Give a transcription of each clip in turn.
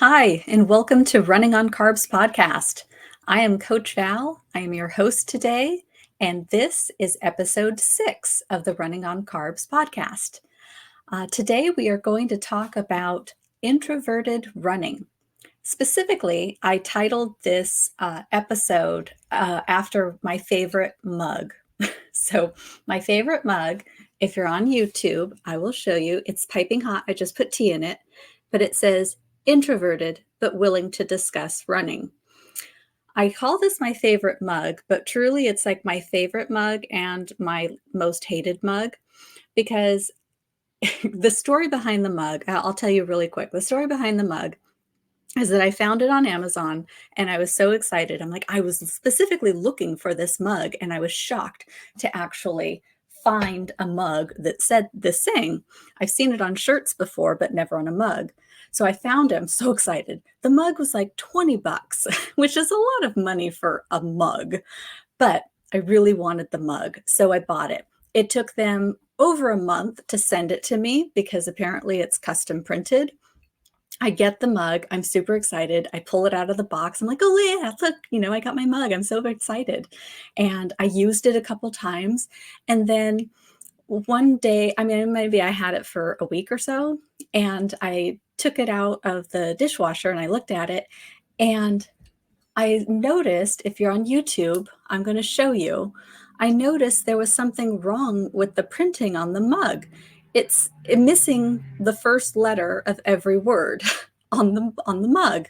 Hi, and welcome to Running on Carbs podcast. I am Coach Val. I am your host today, and this is episode 6 of the Running on Carbs podcast. Today, we are going to talk about introverted running. Specifically, I titled this episode after my favorite mug. So, my favorite mug, if you're on YouTube, I will show you. It's piping hot. I just put tea in it, but it says introverted but willing to discuss running. I call this my favorite mug, but truly it's like my favorite mug and my most hated mug because the story behind the mug, I'll tell you really quick. The story behind the mug is that I found it on Amazon and I was so excited. I'm like, I was specifically looking for this mug and I was shocked to actually find a mug that said this thing. I've seen it on shirts before, but never on a mug. So I found it. I'm so excited. The mug was like 20 bucks, which is a lot of money for a mug, but I really wanted the mug. So I bought it. It took them over a month to send it to me because apparently it's custom printed. I get the mug. I'm super excited. I pull it out of the box. I'm like, oh yeah, look, I got my mug. I'm so excited. And I used it a couple times. And then one day, maybe I had it for a week or so, and I took it out of the dishwasher and I looked at it. And I noticed, if you're on YouTube, I'm going to show you, I noticed there was something wrong with the printing on the mug. It's missing the first letter of every word on the mug.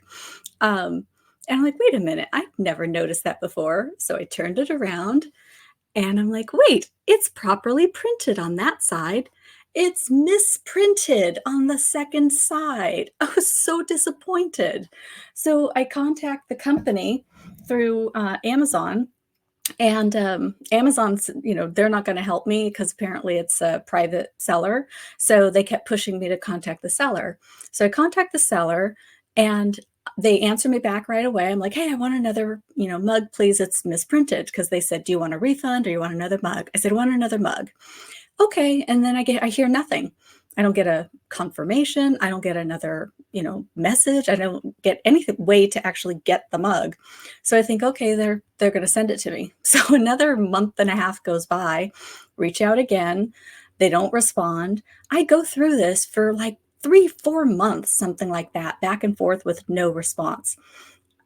And I'm like, wait a minute, I've never noticed that before. So I turned it around and I'm like, wait, it's properly printed on that side. It's misprinted on the second side. I was so disappointed. So I contact the company through Amazon, and Amazon's, they're not going to help me because apparently it's a private seller. So they kept pushing me to contact the seller. So I contact the seller and they answer me back right away. I'm like, hey, I want another, mug, please. It's misprinted, because they said, do you want a refund or you want another mug? I said, I want another mug. Okay. And then I hear nothing. I don't get a confirmation. I don't get another, message. I don't get anything way to actually get the mug. So I think, okay, they're going to send it to me. So another month and a half goes by, reach out again. They don't respond. I go through this for like 3-4 months, something like that, back and forth with no response.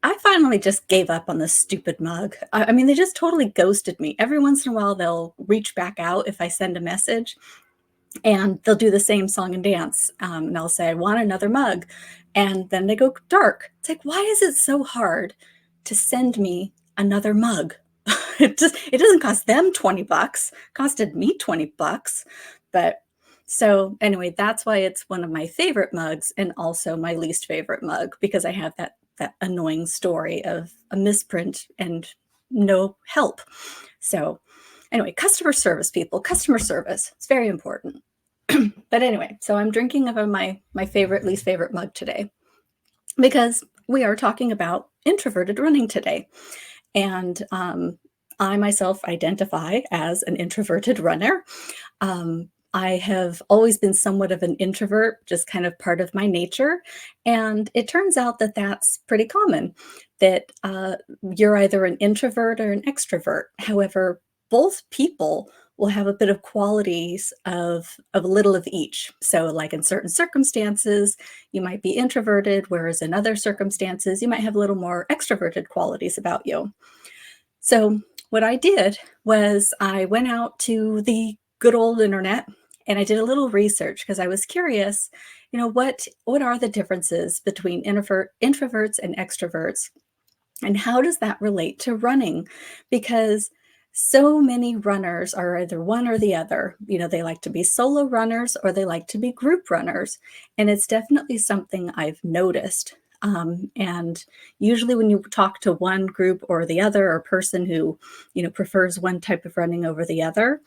I finally just gave up on this stupid mug. I mean, they just totally ghosted me. Every once in a while, they'll reach back out if I send a message, and they'll do the same song and dance. And I'll say, I want another mug. And then they go dark. It's like, why is it so hard to send me another mug? It doesn't cost them 20 bucks. It costed me 20 bucks. But so anyway, that's why it's one of my favorite mugs and also my least favorite mug, because I have that annoying story of a misprint and no help. So anyway, customer service, people, customer service. It's very important. But anyway, so I'm drinking of my favorite, least favorite mug today because we are talking about introverted running today. And I myself identify as an introverted runner. I have always been somewhat of an introvert, just kind of part of my nature. And it turns out that that's pretty common, that you're either an introvert or an extrovert. However, both people will have a bit of qualities of a little of each. So like in certain circumstances, you might be introverted, whereas in other circumstances, you might have a little more extroverted qualities about you. So what I did was I went out to the good old internet and I did a little research because I was curious, what are the differences between introverts and extroverts, and how does that relate to running? Because so many runners are either one or the other. They like to be solo runners or they like to be group runners. And it's definitely something I've noticed. And usually when you talk to one group or the other, or person who, prefers one type of running over the other,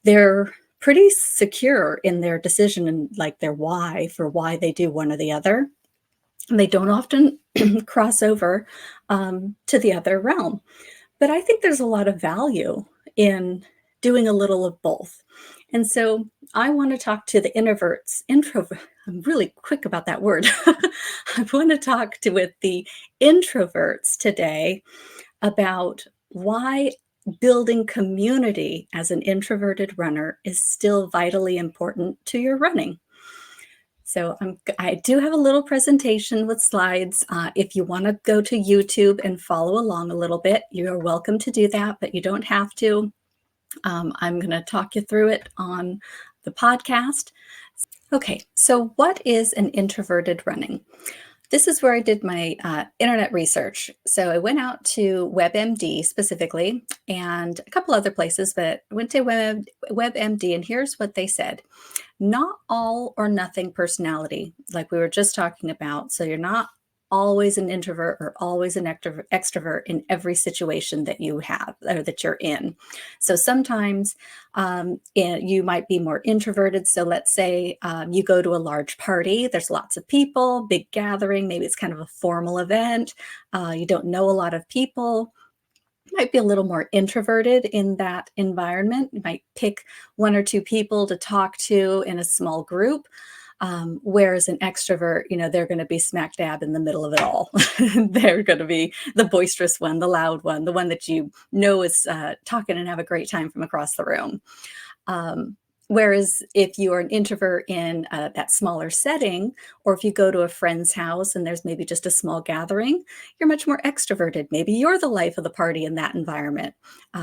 they're pretty secure in their decision and like their why for why they do one or the other. And they don't often cross over to the other realm. But I think there's a lot of value in doing a little of both. And so I want to talk to the I'm really quick about that word. I want to talk with the introverts today about why building community as an introverted runner is still vitally important to your running. So I do have a little presentation with slides. If you want to go to YouTube and follow along a little bit, you're welcome to do that, but you don't have to. I'm going to talk you through it on the podcast. Okay, so what is an introverted running? This is where I did my internet research. So I went out to WebMD specifically and a couple other places, but I went to WebMD, and here's what they said. Not all or nothing personality, like we were just talking about. So you're not always an introvert or always an extrovert in every situation that you have or that you're in. So sometimes you might be more introverted. So let's say you go to a large party, there's lots of people, big gathering, maybe it's kind of a formal event. You don't know a lot of people. You might be a little more introverted in that environment. You might pick one or two people to talk to in a small group. Whereas an extrovert, they're going to be smack dab in the middle of it all. They're going to be the boisterous one, the loud one, the one that you know is talking and have a great time from across the room. Whereas if you are an introvert in that smaller setting, or if you go to a friend's house and there's maybe just a small gathering, you're much more extroverted. Maybe you're the life of the party in that environment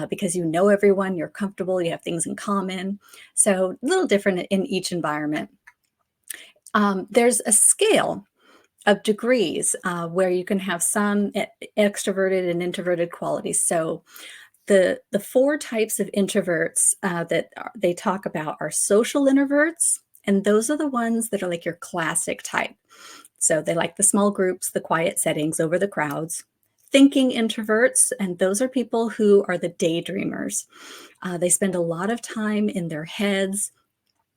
because you know everyone, you're comfortable, you have things in common. So a little different in each environment. There's a scale of degrees where you can have some extroverted and introverted qualities. So the four types of introverts they talk about are social introverts, and those are the ones that are like your classic type. So they like the small groups, the quiet settings over the crowds. Thinking introverts, and those are people who are the daydreamers. They spend a lot of time in their heads.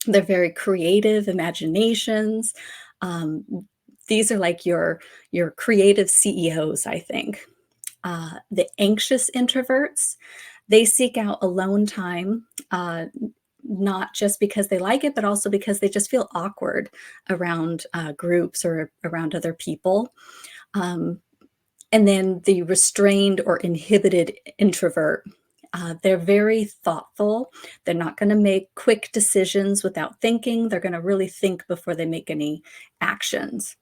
They're very creative imaginations. These are like your creative CEOs, I think. The anxious introverts, they seek out alone time, not just because they like it, but also because they just feel awkward around groups or around other people. And then the restrained or inhibited introvert. They're very thoughtful. They're not going to make quick decisions without thinking. They're going to really think before they make any actions.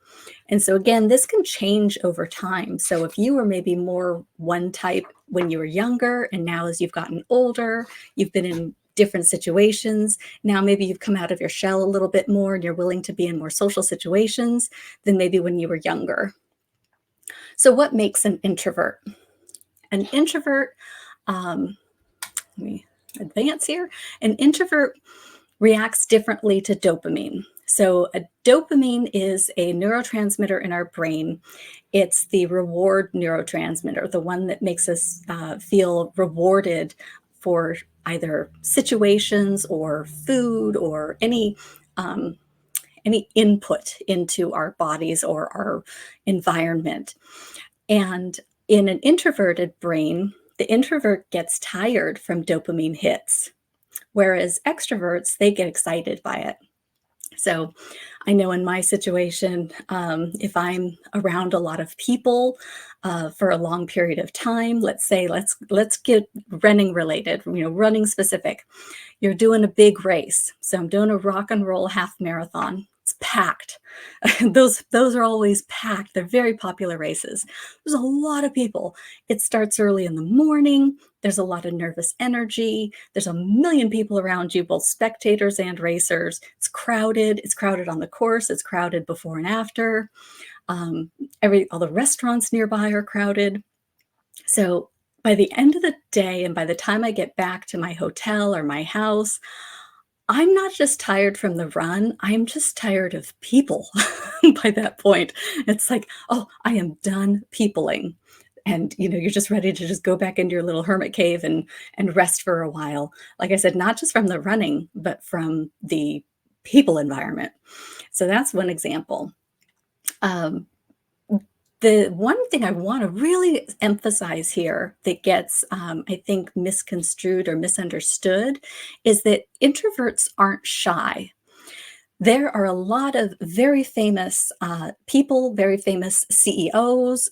And so again, this can change over time. So if you were maybe more one type when you were younger, and now as you've gotten older, you've been in different situations, now maybe you've come out of your shell a little bit more and you're willing to be in more social situations than maybe when you were younger. So what makes an introvert? An introvert, let me advance here. An introvert reacts differently to dopamine. So a dopamine is a neurotransmitter in our brain. It's the reward neurotransmitter, the one that makes us feel rewarded for either situations or food or any input into our bodies or our environment. And in an introverted brain, the introvert gets tired from dopamine hits, whereas extroverts, they get excited by it. So I know in my situation, if I'm around a lot of people for a long period of time, let's get running related, running specific. You're doing a big race. So I'm doing a rock and roll half marathon. It's packed. Those are always packed. They're very popular races. There's a lot of people. It starts early in the morning. There's a lot of nervous energy. There's a million people around you, both spectators and racers. It's crowded. It's crowded on the course. It's crowded before and after. All the restaurants nearby are crowded. So by the end of the day, and by the time I get back to my hotel or my house, I'm not just tired from the run, I'm just tired of people by that point. It's like, oh, I am done peopling. And you're just ready to just go back into your little hermit cave and rest for a while. Like I said, not just from the running, but from the people environment. So that's one example. The one thing I want to really emphasize here that gets, I think, misconstrued or misunderstood is that introverts aren't shy. There are a lot of very famous people, very famous CEOs,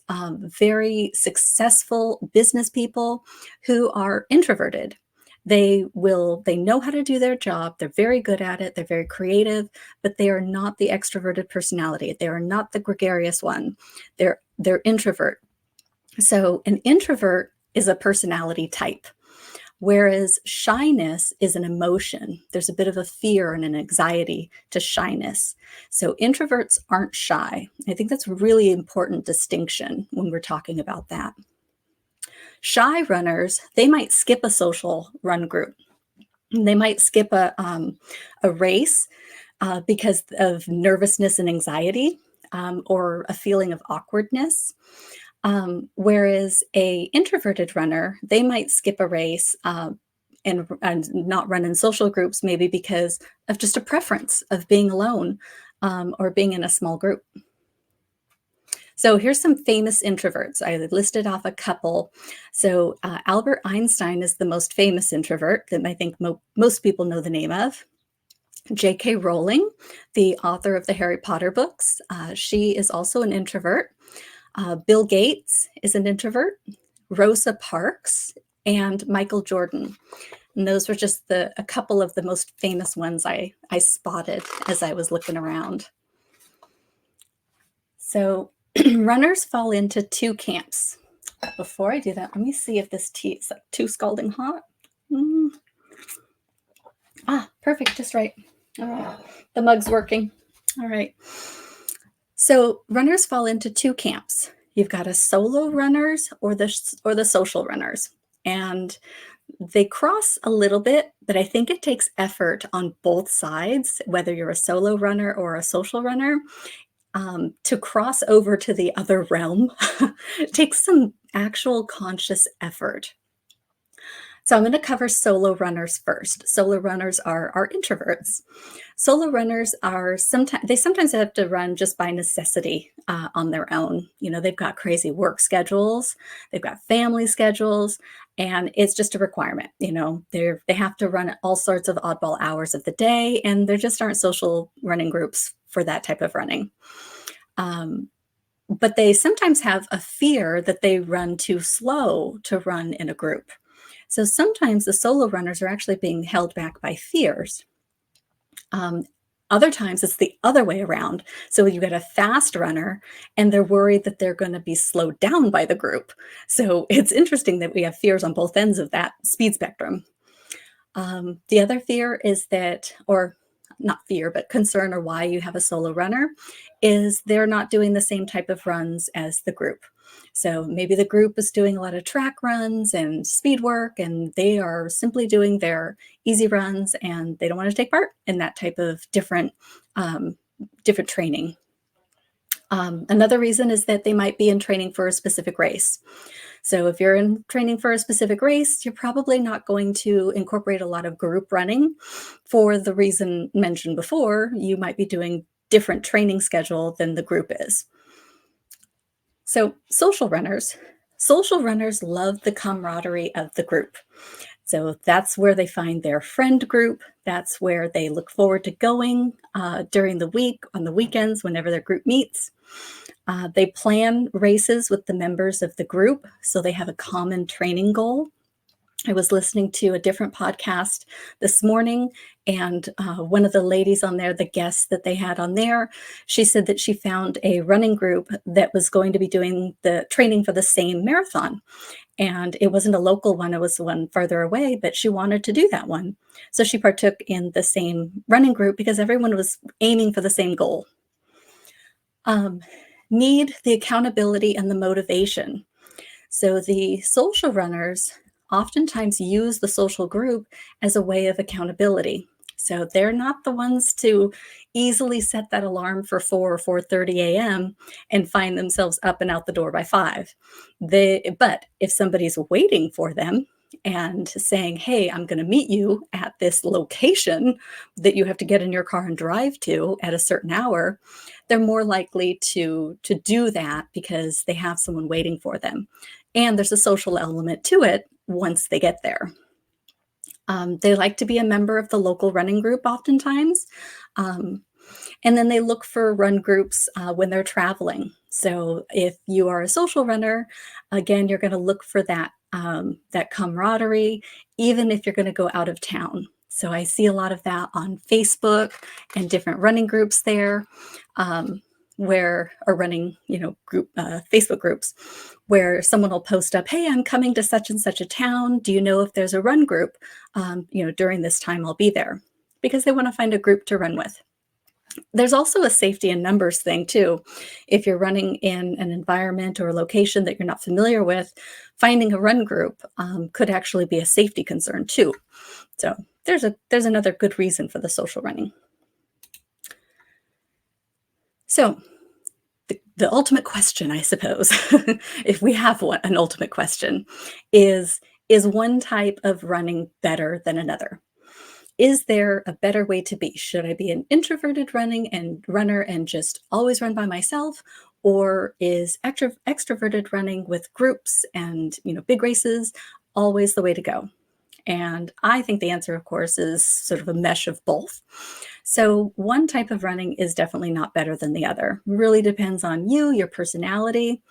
very successful business people who are introverted. They know how to do their job. They're very good at it. They're very creative, but they are not the extroverted personality. They are not the gregarious one. They're introvert. So an introvert is a personality type. Whereas shyness is an emotion. There's a bit of a fear and an anxiety to shyness. So introverts aren't shy. I think that's a really important distinction when we're talking about that. Shy runners, they might skip a social run group. They might skip a race because of nervousness and anxiety, or a feeling of awkwardness. Whereas a introverted runner, they might skip a race and not run in social groups, maybe because of just a preference of being alone, or being in a small group. So here's some famous introverts. I listed off a couple. So Albert Einstein is the most famous introvert that I think most people know the name of. J.K. Rowling, the author of the Harry Potter books, she is also an introvert. Bill Gates is an introvert, Rosa Parks, and Michael Jordan. And those were just a couple of the most famous ones I spotted as I was looking around. So runners fall into two camps. Before I do that, let me see if this tea is like too scalding hot. Perfect, just right. Oh, the mug's working. All right. So runners fall into two camps. You've got a solo runners or the social runners. And they cross a little bit, but I think it takes effort on both sides, whether you're a solo runner or a social runner, to cross over to the other realm. It takes some actual conscious effort. So I'm going to cover solo runners first. Solo runners are introverts. Solo runners are sometimes have to run just by necessity on their own. You know, they've got crazy work schedules, they've got family schedules, and it's just a requirement. You know, they have to run at all sorts of oddball hours of the day, and there just aren't social running groups for that type of running. But they sometimes have a fear that they run too slow to run in a group. So sometimes the solo runners are actually being held back by fears. Other times it's the other way around. So you get a fast runner and they're worried that they're going to be slowed down by the group. So it's interesting that we have fears on both ends of that speed spectrum. The other fear is that, or not fear, but concern, or why you have a solo runner, is they're not doing the same type of runs as the group. So maybe the group is doing a lot of track runs and speed work, and they are simply doing their easy runs, and they don't want to take part in that type of different training. Another reason is that they might be in training for a specific race. So if you're in training for a specific race, you're probably not going to incorporate a lot of group running for the reason mentioned before. You might be doing different training schedule than the group is. So social runners love the camaraderie of the group. So that's where they find their friend group. That's where they look forward to going during the week, on the weekends, whenever their group meets. They plan races with the members of the group, so they have a common training goal. I was listening to a different podcast this morning, and one of the ladies on there, the guests that they had on there, she said that she found a running group that was going to be doing the training for the same marathon. And it wasn't a local one, it was one farther away, but she wanted to do that one. So she partook in the same running group because everyone was aiming for the same goal. Need the accountability and the motivation. So the social runners oftentimes use the social group as a way of accountability. So they're not the ones to easily set that alarm for 4 or 4:30 a.m. and find themselves up and out the door by 5. But if somebody's waiting for them and saying, hey, I'm going to meet you at this location that you have to get in your car and drive to at a certain hour, they're more likely to do that because they have someone waiting for them. And there's a social element to it once they get there. They like to be a member of the local running group oftentimes. And then they look for run groups when they're traveling. So if you are a social runner, again, you're going to look for that camaraderie, even if you're going to go out of town. So I see a lot of that on Facebook and different running groups there, where or running, group Facebook groups, where someone will post up, "Hey, I'm coming to such and such a town. Do you know if there's a run group? During this time, I'll be there," because they want to find a group to run with. There's also a safety in numbers thing too. If you're running in an environment or a location that you're not familiar with, finding a run group could actually be a safety concern too. So there's another good reason for the social running. So the ultimate question, I suppose, if we have an ultimate question, is one type of running better than another? Is there a better way to be? Should I be an introverted runner and just always run by myself? Or is extroverted running with groups and big races always the way to go? And I think the answer, of course, is sort of a mesh of both. So one type of running is definitely not better than the other. Really depends on you, your personality.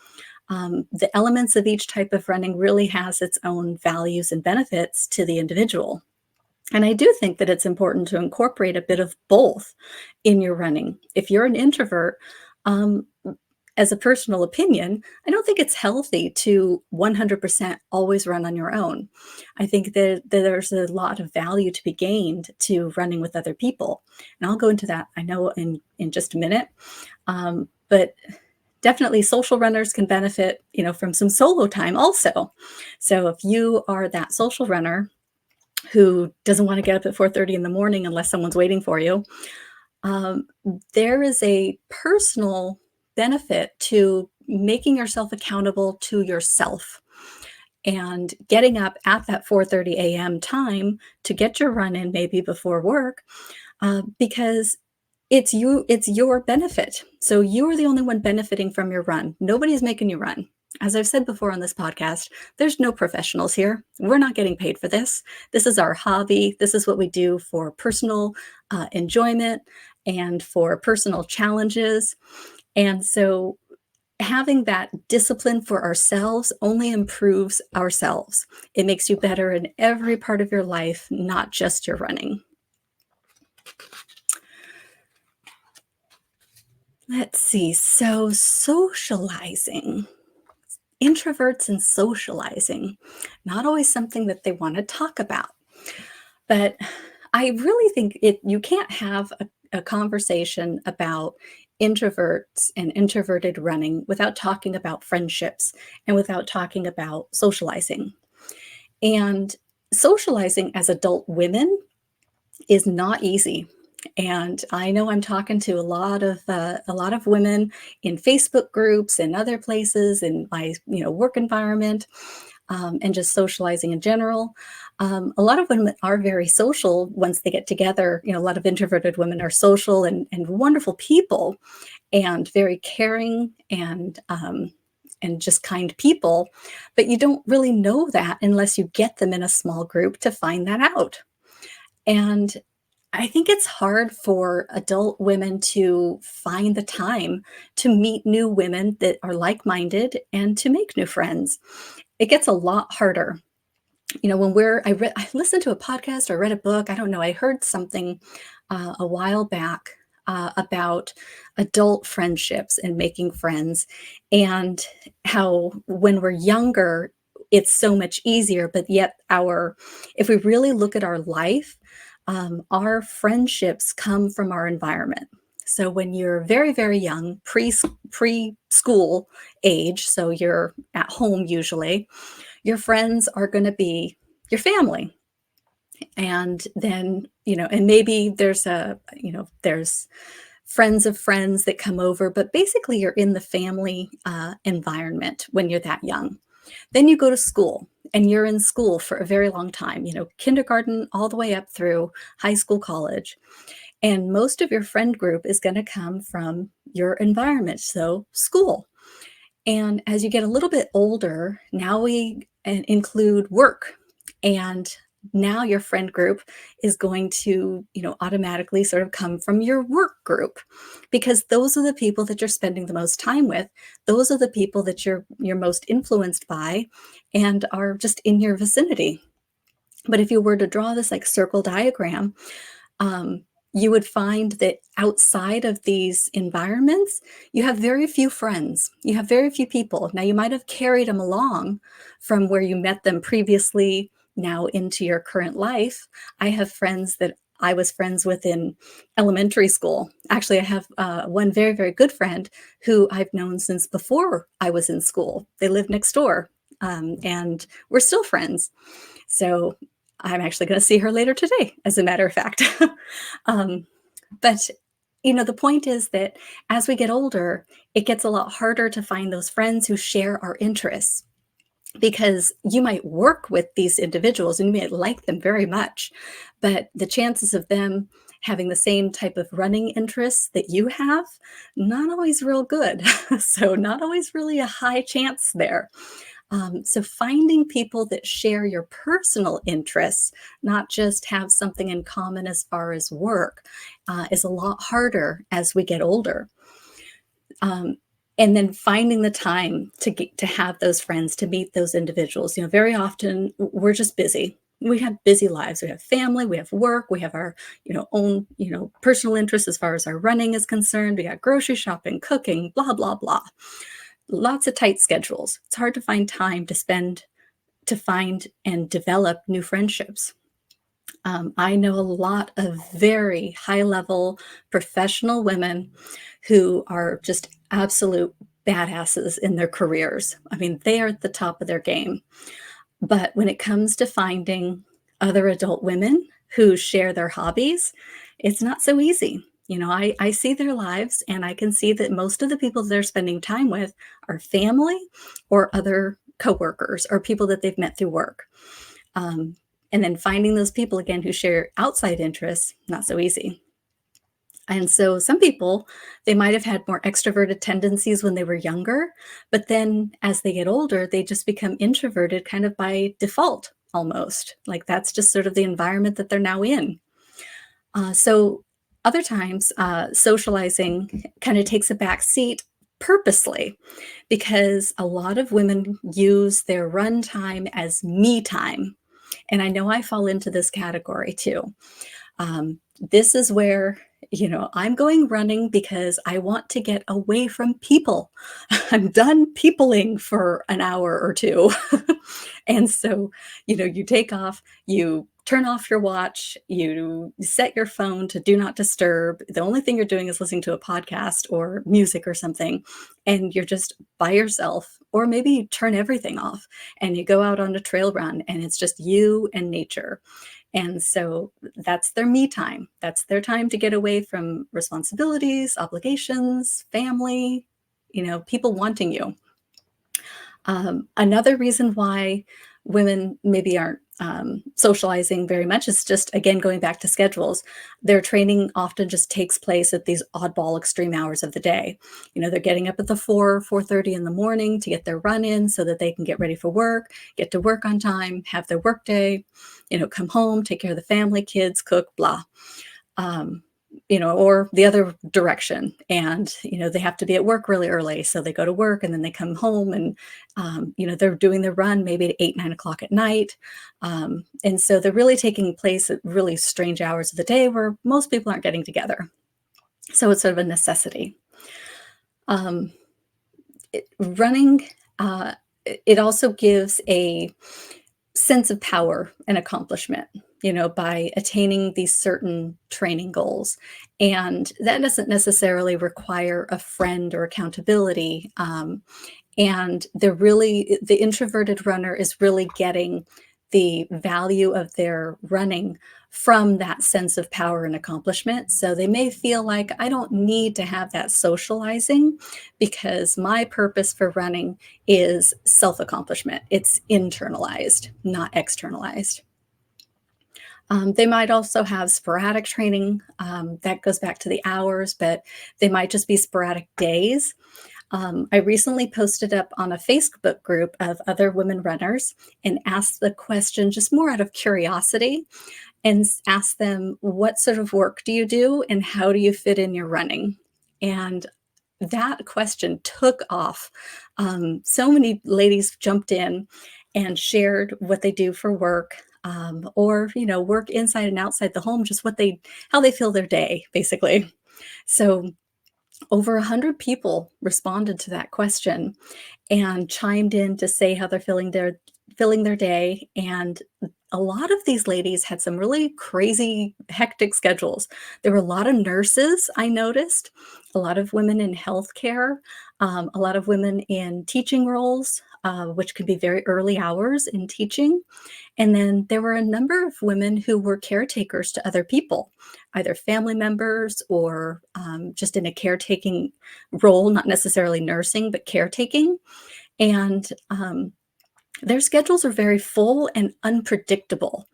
The elements of each type of running really has its own values and benefits to the individual. And I do think that it's important to incorporate a bit of both in your running. If you're an introvert, um, as a personal opinion, I don't think it's healthy to 100% always run on your own. I think that there's a lot of value to be gained to running with other people. And I'll go into that, I know, in just a minute. But definitely social runners can benefit, from some solo time also. So if you are that social runner who doesn't want to get up at 4:30 in the morning unless someone's waiting for you, um, there is a personal benefit to making yourself accountable to yourself and getting up at that 4:30 a.m. time to get your run in maybe before work, because it's your benefit. So you're the only one benefiting from your run. Nobody's making you run. As I've said before on this podcast, there's no professionals here. We're not getting paid for this. This is our hobby. This is what we do for personal enjoyment and for personal challenges. And so having that discipline for ourselves only improves ourselves. It makes you better in every part of your life, not just your running. Let's see. So socializing. Introverts and socializing, not always something that they want to talk about. But I really think you can't have a conversation about introverts and introverted running without talking about friendships and without talking about socializing. And socializing as adult women is not easy. And I know I'm talking to a lot of women in Facebook groups and other places in my work environment, and just socializing in general. A lot of women are very social once they get together. A lot of introverted women are social and wonderful people and very caring and just kind people. But you don't really know that unless you get them in a small group to find that out. And I think it's hard for adult women to find the time to meet new women that are like-minded and to make new friends. It gets a lot harder. I listened to a podcast or read a book. I don't know. I heard something a while back about adult friendships and making friends, and how when we're younger, it's so much easier. But yet, if we really look at our life, our friendships come from our environment. So when you're very, very young, preschool age, so you're at home usually, your friends are going to be your family. And then, and maybe there's friends of friends that come over, but basically you're in the family environment when you're that young. Then you go to school and you're in school for a very long time, kindergarten all the way up through high school, college. And most of your friend group is going to come from your environment, so school. And as you get a little bit older, now we include work and now your friend group is going to, automatically sort of come from your work group, because those are the people that you're spending the most time with. Those are the people that you're most influenced by and are just in your vicinity. But if you were to draw this like circle diagram, um, you would find that outside of these environments, you have very few friends. You have very few people. Now, you might have carried them along from where you met them previously, now into your current life. I have friends that I was friends with in elementary school. Actually, I have one very, very good friend who I've known since before I was in school. They live next door, and we're still friends. So I'm actually going to see her later today, as a matter of fact. um, but the point is that as we get older, it gets a lot harder to find those friends who share our interests, because you might work with these individuals and you might like them very much, but the chances of them having the same type of running interests that you have, not always real good. So not always really a high chance there. So finding people that share your personal interests, not just have something in common as far as work, is a lot harder as we get older. Um, and then finding the time to have those friends, to meet those individuals. Very often we're just busy. We have busy lives. We have family, we have work, we have our, own, personal interests as far as our running is concerned. We got grocery shopping, cooking, blah, blah, blah. Lots of tight schedules. It's hard to find time to find and develop new friendships. I know a lot of very high level professional women who are just absolute badasses in their careers. I mean, they are at the top of their game. But when it comes to finding other adult women who share their hobbies, it's not so easy. I see their lives and I can see that most of the people they're spending time with are family or other coworkers or people that they've met through work. Um, and then finding those people again who share outside interests, not so easy. And so some people, they might have had more extroverted tendencies when they were younger, but then as they get older, they just become introverted kind of by default almost. Like that's just sort of the environment that they're now in. So other times, socializing kind of takes a back seat purposely, because a lot of women use their run time as me time. And I know I fall into this category too. This is where, I'm going running because I want to get away from people. I'm done peopling for an hour or two. And so, you take off, you turn off your watch, you set your phone to do not disturb. The only thing you're doing is listening to a podcast or music or something, and you're just by yourself. Or maybe you turn everything off and you go out on a trail run and it's just you and nature. And so that's their me time. That's their time to get away from responsibilities, obligations, family, people wanting you. Another reason why women maybe aren't socializing very much is just, again, going back to schedules. Their training often just takes place at these oddball extreme hours of the day. They're getting up at the 4:30 in the morning to get their run in so that they can get ready for work, get to work on time, have their work day, come home, take care of the family, kids, cook, blah. Um, or the other direction. And, they have to be at work really early. So they go to work and then they come home and, they're doing their run maybe at 8, 9 o'clock at night. And so they're really taking place at really strange hours of the day where most people aren't getting together. So it's sort of a necessity. Running, it also gives a sense of power and accomplishment, by attaining these certain training goals. And that doesn't necessarily require a friend or accountability. And the introverted runner is really getting the value of their running from that sense of power and accomplishment. So they may feel like, I don't need to have that socializing because my purpose for running is self-accomplishment. It's internalized, not externalized. They might also have sporadic training. That goes back to the hours, but they might just be sporadic days. I recently posted up on a Facebook group of other women runners and asked the question just more out of curiosity and asked them, what sort of work do you do and how do you fit in your running? And that question took off. So many ladies jumped in and shared what they do for work, or work inside and outside the home, just how they feel their day, basically. So over 100 people responded to that question and chimed in to say how they're feeling their day. And a lot of these ladies had some really crazy, hectic schedules. There were a lot of nurses, I noticed, a lot of women in healthcare, a lot of women in teaching roles, which could be very early hours in teaching. And then there were a number of women who were caretakers to other people, either family members or just in a caretaking role, not necessarily nursing, but caretaking. And their schedules are very full and unpredictable.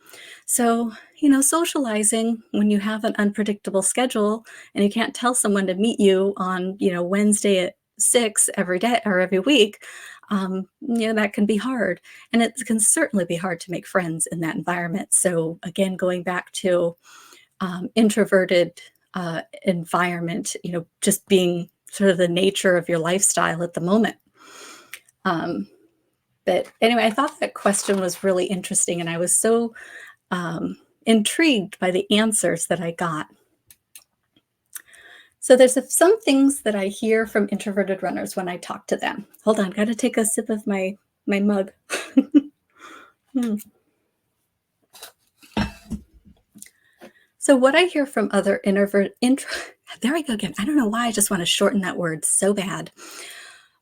So, socializing when you have an unpredictable schedule and you can't tell someone to meet you on, Wednesday at 6 every day or every week, that can be hard. And it can certainly be hard to make friends in that environment. So, again, going back to introverted environment, just being sort of the nature of your lifestyle at the moment. But anyway, I thought that question was really interesting, and I was so intrigued by the answers that I got. So there's some things that I hear from introverted runners when I talk to them. Hold on, got to take a sip of my mug. So what I hear from other there I go again. I don't know why I just want to shorten that word so bad.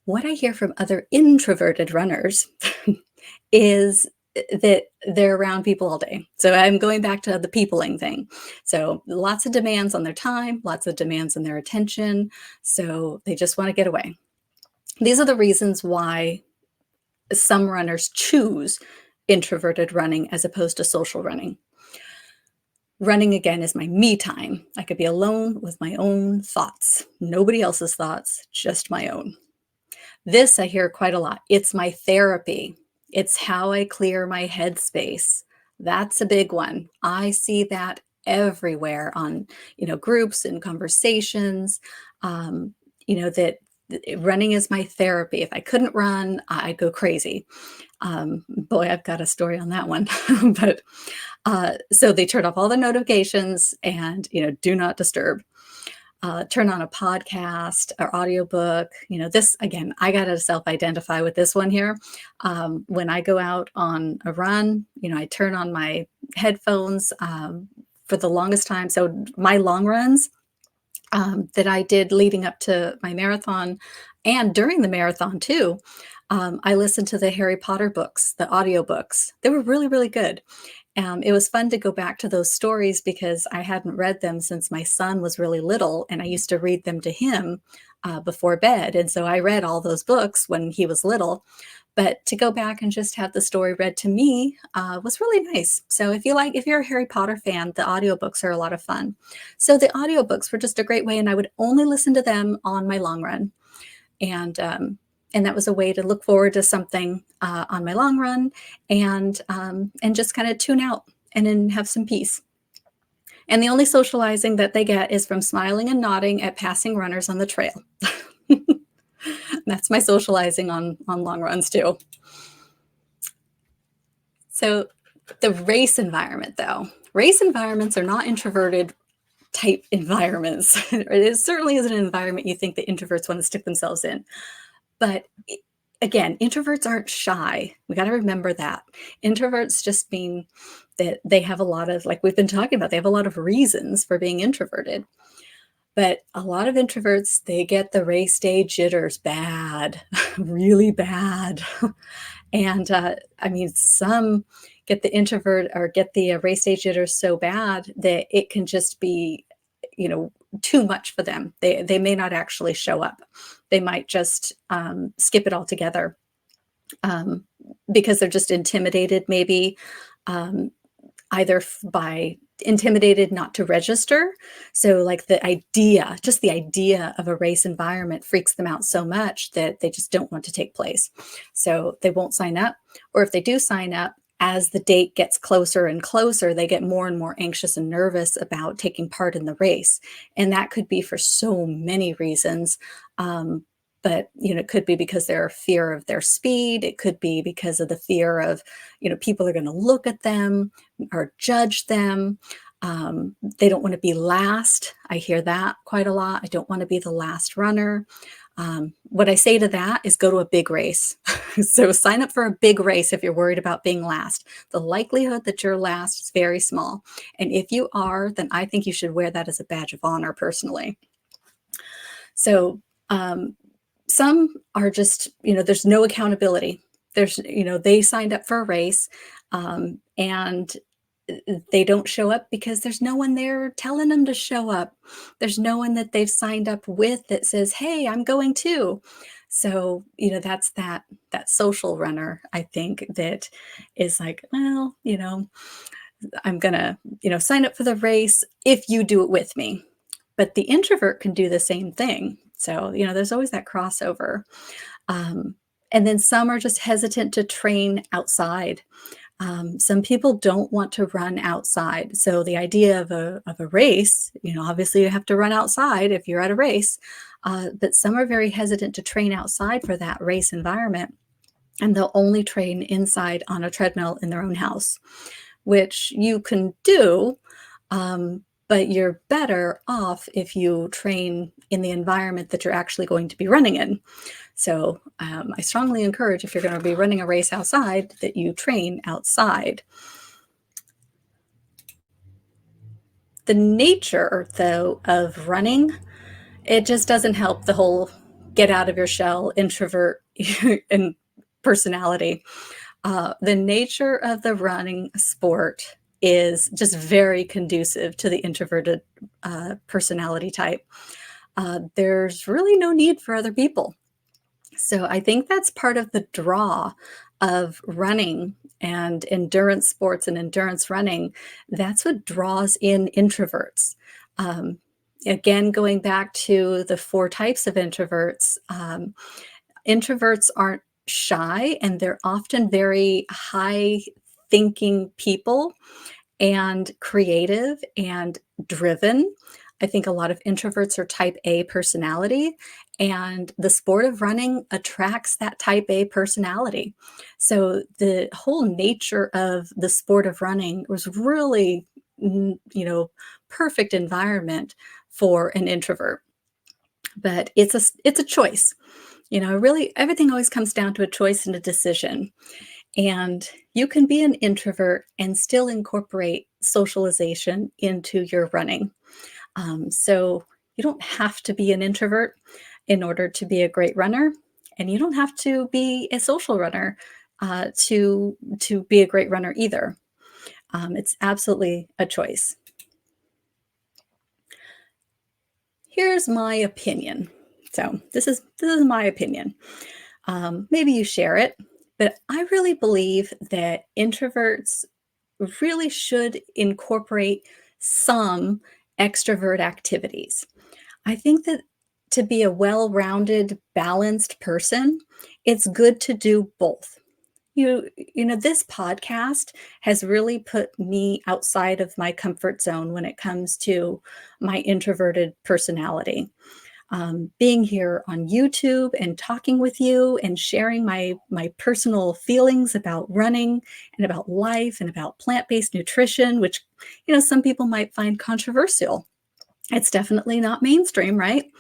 What I hear from other introverted runners is that they're around people all day. So I'm going back to the peopling thing. So lots of demands on their time, lots of demands on their attention. So they just want to get away. These are the reasons why some runners choose introverted running as opposed to social running. Running, again, is my me time. I could be alone with my own thoughts, nobody else's thoughts, just my own. This I hear quite a lot. It's my therapy. It's how I clear my headspace. That's a big one. I see that everywhere on, groups and conversations, that running is my therapy. If I couldn't run, I'd go crazy. Boy, I've got a story on that one. But so they turn off all the notifications and, do not disturb. Turn on a podcast or audiobook. This, again, I got to self-identify with this one here. When I go out on a run, I turn on my headphones for the longest time. So my long runs that I did leading up to my marathon and during the marathon too, I listened to the Harry Potter books, the audiobooks. They were really, really good. It was fun to go back to those stories because I hadn't read them since my son was really little, and I used to read them to him before bed. And so I read all those books when he was little. But to go back and just have the story read to me was really nice. So if you're a Harry Potter fan, the audiobooks are a lot of fun. So the audiobooks were just a great way, and I would only listen to them on my long run. And that was a way to look forward to something on my long run and just kind of tune out and then have some peace. And the only socializing that they get is from smiling and nodding at passing runners on the trail. That's my socializing on long runs too. So the race environment, though. Race environments are not introverted type environments. It certainly isn't an environment you think that introverts want to stick themselves in. But again, introverts aren't shy. We got to remember that. Introverts just mean that they have a lot of, like we've been talking about, they have a lot of reasons for being introverted. But a lot of introverts, they get the race day jitters bad, really bad. And some get the introvert or get the race day jitters so bad that it can just be, too much for them. They may not actually show up. They might just skip it altogether because they're just intimidated, maybe either by intimidated not to register. So like just the idea of a race environment freaks them out so much that they just don't want to take place. So they won't sign up. Or if they do sign up, as the date gets closer and closer, they get more and more anxious and nervous about taking part in the race. And that could be for so many reasons. But it could be because they're fear of their speed. It could be because of the fear of, people are going to look at them or judge them. They don't want to be last. I hear that quite a lot. I don't want to be the last runner. What I say to that is go to a big race. So sign up for a big race if you're worried about being last. The likelihood that you're last is very small. And if you are, then I think you should wear that as a badge of honor personally. So some are just, there's no accountability. They signed up for a race and they don't show up because there's no one there telling them to show up. There's no one that they've signed up with that says, hey, I'm going too. So, that's that social runner, I think, that is like, well, I'm going to, sign up for the race if you do it with me. But the introvert can do the same thing. So, there's always that crossover. And then some are just hesitant to train outside. Some people don't want to run outside. So the idea of a race, obviously you have to run outside if you're at a race, but some are very hesitant to train outside for that race environment. And they'll only train inside on a treadmill in their own house, which you can do, but you're better off if you train in the environment that you're actually going to be running in. So I strongly encourage, if you're going to be running a race outside, that you train outside. The nature, though, of running, it just doesn't help the whole get out of your shell, introvert and personality. The nature of the running sport is just very conducive to the introverted personality type. There's really no need for other people. So I think that's part of the draw of running and endurance sports and endurance running. That's what draws in introverts. Again, going back to the 4 types of introverts, introverts aren't shy, and they're often very high thinking people and creative and driven. I think a lot of introverts are type A personality, and the sport of running attracts that type A personality. So the whole nature of the sport of running was really, perfect environment for an introvert. But it's a choice. Really everything always comes down to a choice and a decision. And you can be an introvert and still incorporate socialization into your running. So you don't have to be an introvert in order to be a great runner, and you don't have to be a social runner to be a great runner either. It's absolutely a choice. Here's my opinion. So this is my opinion. Maybe you share it, but I really believe that introverts really should incorporate some extrovert activities. I think that to be a well-rounded, balanced person, it's good to do both. This podcast has really put me outside of my comfort zone when it comes to my introverted personality. Being here on YouTube and talking with you and sharing my personal feelings about running and about life and about plant-based nutrition, which, some people might find controversial. It's definitely not mainstream, right?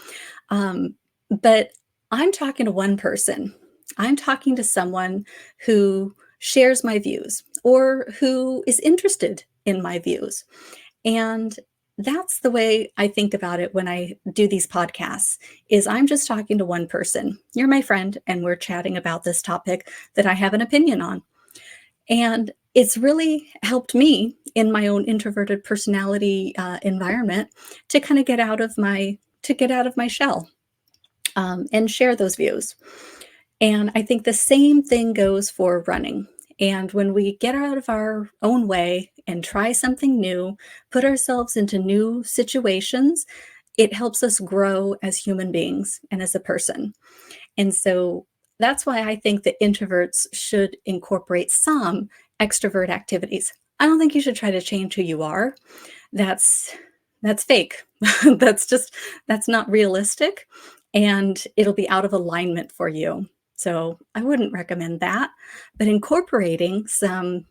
But I'm talking to one person. I'm talking to someone who shares my views or who is interested in my views. And that's the way I think about it when I do these podcasts, is I'm just talking to one person. You're my friend, and we're chatting about this topic that I have an opinion on. And it's really helped me in my own introverted personality environment to kind of get out of my shell and share those views. And I think the same thing goes for running. And when we get out of our own way and try something new, put ourselves into new situations, it helps us grow as human beings and as a person. And so that's why I think that introverts should incorporate some extrovert activities. I don't think you should try to change who you are. That's that's fake. That's just that's not realistic, and it'll be out of alignment for you. So I wouldn't recommend that. But incorporating some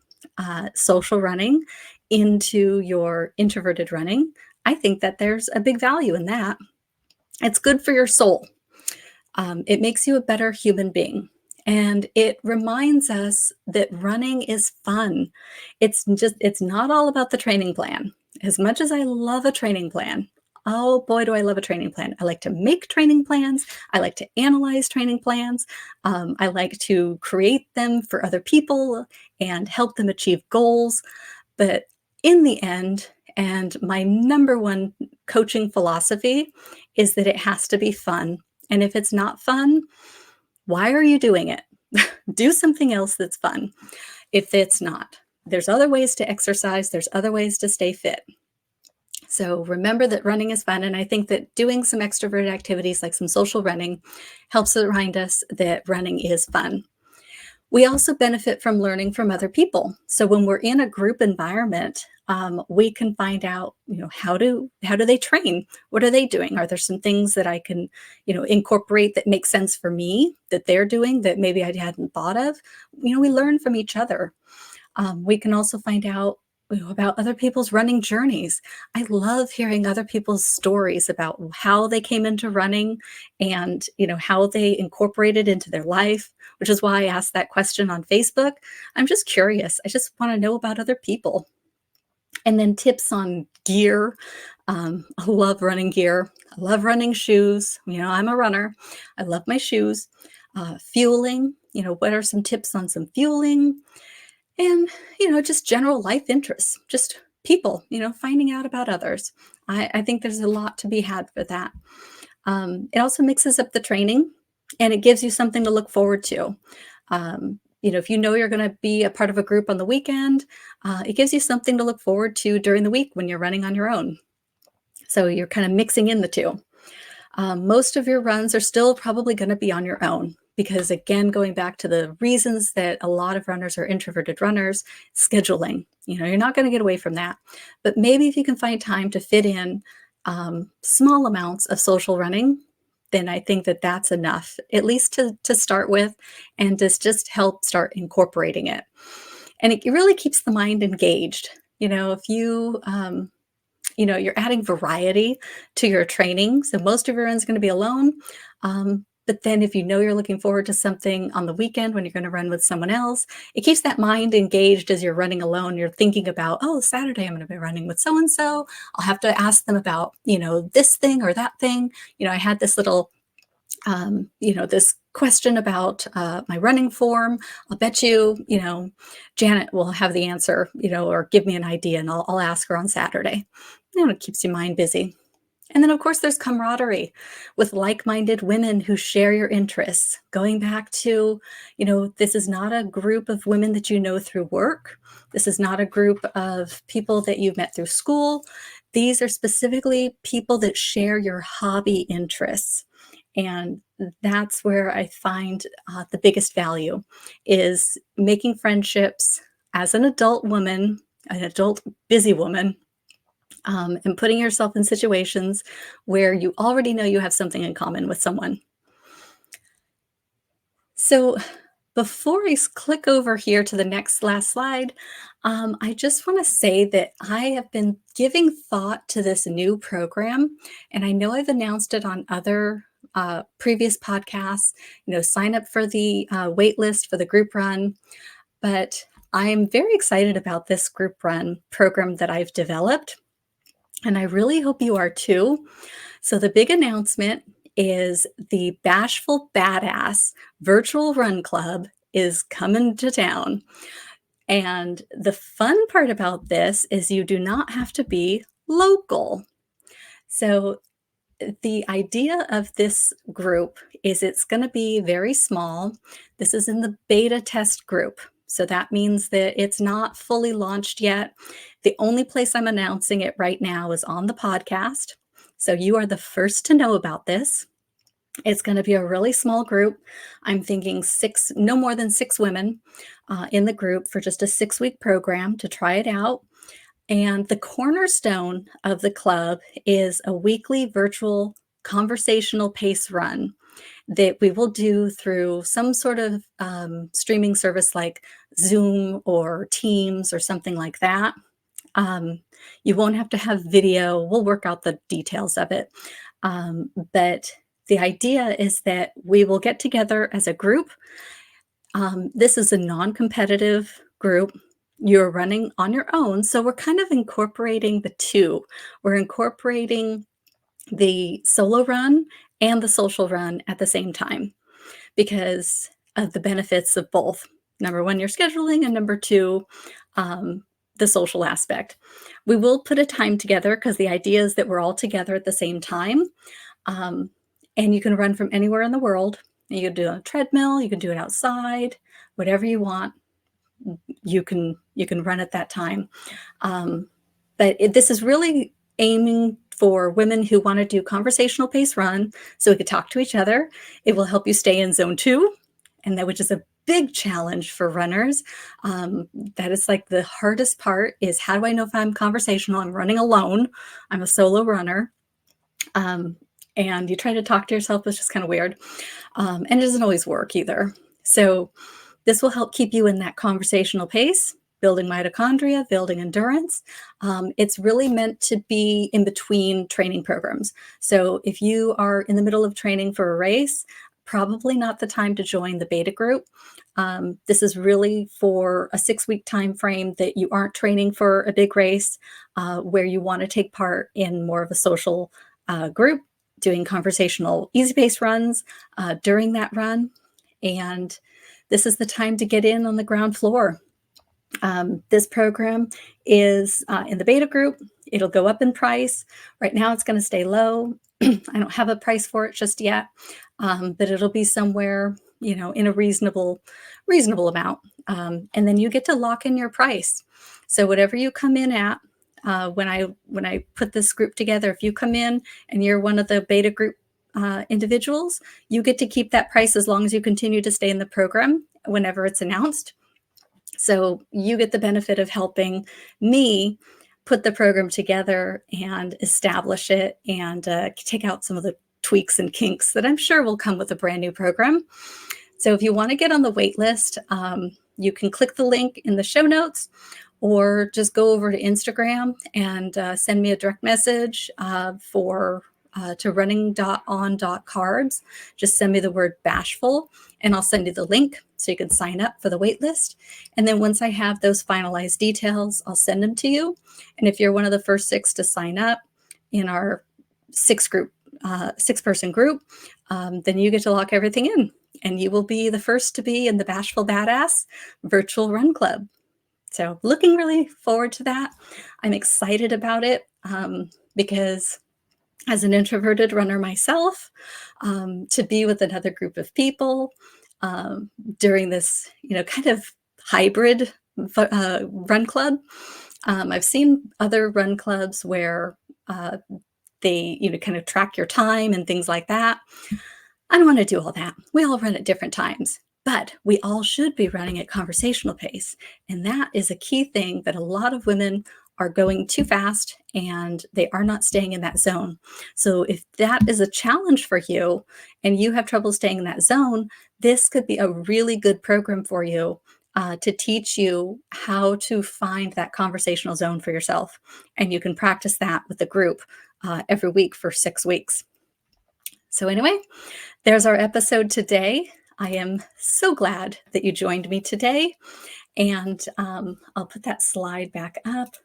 social running into your introverted running, I think that there's a big value in that. It's good for your soul. It makes you a better human being. And it reminds us that running is fun. It's not all about the training plan. As much as I love a training plan, oh boy, do I love a training plan. I like to make training plans. I like to analyze training plans. I like to create them for other people and help them achieve goals. But in the end, and my number one coaching philosophy is that it has to be fun. And if it's not fun, why are you doing it? Do something else that's fun. If it's not, there's other ways to exercise, there's other ways to stay fit. So remember that running is fun. And I think that doing some extroverted activities like some social running helps remind us that running is fun. We also benefit from learning from other people. So when we're in a group environment, we can find out, how do they train? What are they doing? Are there some things that I can, incorporate that make sense for me that they're doing that maybe I hadn't thought of? We learn from each other. We can also find out about other people's running journeys. I love hearing other people's stories about how they came into running and how they incorporated into their life, which is why I asked that question on Facebook. I'm just curious. I just want to know about other people. And then tips on gear. I love running gear. I love running shoes. I'm a runner. I love my shoes. Fueling. What are some tips on some fueling? And, just general life interests, just people, finding out about others. I think there's a lot to be had for that. It also mixes up the training and it gives you something to look forward to. If you're going to be a part of a group on the weekend, it gives you something to look forward to during the week when you're running on your own. So you're kind of mixing in the two. Most of your runs are still probably going to be on your own because, again, going back to the reasons that a lot of runners are introverted runners, scheduling. You're not going to get away from that. But maybe if you can find time to fit in small amounts of social running, then I think that that's enough, at least to start with, and just help start incorporating it. And it really keeps the mind engaged. If you're adding variety to your training. So most of your run's going to be alone. But then if you're looking forward to something on the weekend when you're going to run with someone else, it keeps that mind engaged as you're running alone. You're thinking about, oh, Saturday I'm going to be running with so-and-so. I'll have to ask them about, this thing or that thing. I had this little this question about my running form. I'll bet Janet will have the answer, or give me an idea and I'll ask her on Saturday. It keeps your mind busy. And then, of course, there's camaraderie with like-minded women who share your interests. Going back to, this is not a group of women that you know through work. This is not a group of people that you've met through school. These are specifically people that share your hobby interests. And that's where I find the biggest value is making friendships as an adult woman, an adult busy woman, and putting yourself in situations where you already know you have something in common with someone. So before I click over here to the last slide, I just want to say that I have been giving thought to this new program, and I know I've announced it on other previous podcasts. Sign up for the waitlist for the group run, but I am very excited about this group run program that I've developed. And I really hope you are too. So the big announcement is the Bashful Badass Virtual Run Club is coming to town. And the fun part about this is you do not have to be local. So the idea of this group is it's going to be very small. This is in the beta test group. So that means that it's not fully launched yet. The only place I'm announcing it right now is on the podcast. So you are the first to know about this. It's going to be a really small group. I'm thinking six, no more than 6 women in the group for just a 6-week program to try it out. And the cornerstone of the club is a weekly virtual conversational pace run that we will do through some sort of streaming service like Zoom or Teams or something like that. You won't have to have video. We'll work out the details of it. But the idea is that we will get together as a group. This is a non-competitive group. You're running on your own. So we're kind of incorporating the two. We're incorporating the solo run and the social run at the same time because of the benefits of both. Number one, you're scheduling, and number two, the social aspect. We will put a time together because the idea is that we're all together at the same time. And you can run from anywhere in the world. You can do it on a treadmill, you can do it outside, whatever you want. You can run at that time. But this is really aiming for women who want to do conversational pace run so we could talk to each other. It will help you stay in zone 2, and that which is a big challenge for runners. That is like the hardest part is, how do I know if I'm conversational? I'm running alone. I'm a solo runner. And you try to talk to yourself, it's just kind of weird. And it doesn't always work either. So this will help keep you in that conversational pace, building mitochondria, building endurance. It's really meant to be in between training programs. So if you are in the middle of training for a race, probably not the time to join the beta group. This is really for a 6-week time frame that you aren't training for a big race, where you want to take part in more of a social group, doing conversational easy pace runs during that run. And this is the time to get in on the ground floor. This program is in the beta group. It'll go up in price. Right now it's going to stay low. I don't have a price for it just yet, but it'll be somewhere, in a reasonable amount. And then you get to lock in your price. So whatever you come in at, when I put this group together, if you come in and you're one of the beta group individuals, you get to keep that price as long as you continue to stay in the program whenever it's announced. So you get the benefit of helping me put the program together and establish it, and take out some of the tweaks and kinks that I'm sure will come with a brand new program. So if you want to get on the wait list, you can click the link in the show notes, or just go over to Instagram and send me a direct message to running.on.carbs. Just send me the word Bashful, and I'll send you the link so you can sign up for the wait list. And then once I have those finalized details, I'll send them to you. And if you're one of the first 6 to sign up in our 6-person group, then you get to lock everything in, and you will be the first to be in the Bashful Badass virtual run club. So looking really forward to that. I'm excited about it because as an introverted runner myself, to be with another group of people during this, kind of hybrid run club. I've seen other run clubs where they, kind of track your time and things like that. I don't want to do all that. We all run at different times, but we all should be running at conversational pace. And that is a key thing, that a lot of women are going too fast and they are not staying in that zone. So if that is a challenge for you and you have trouble staying in that zone, this could be a really good program for you to teach you how to find that conversational zone for yourself. And you can practice that with the group every week for 6 weeks. So anyway, there's our episode today. I am so glad that you joined me today. And I'll put that slide back up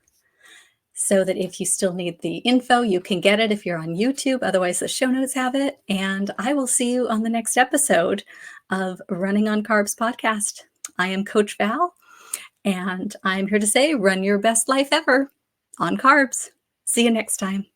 so that if you still need the info, you can get it if you're on YouTube. Otherwise, the show notes have it. And I will see you on the next episode of Running on Carbs podcast. I am Coach Val, and I'm here to say, run your best life ever on carbs. See you next time.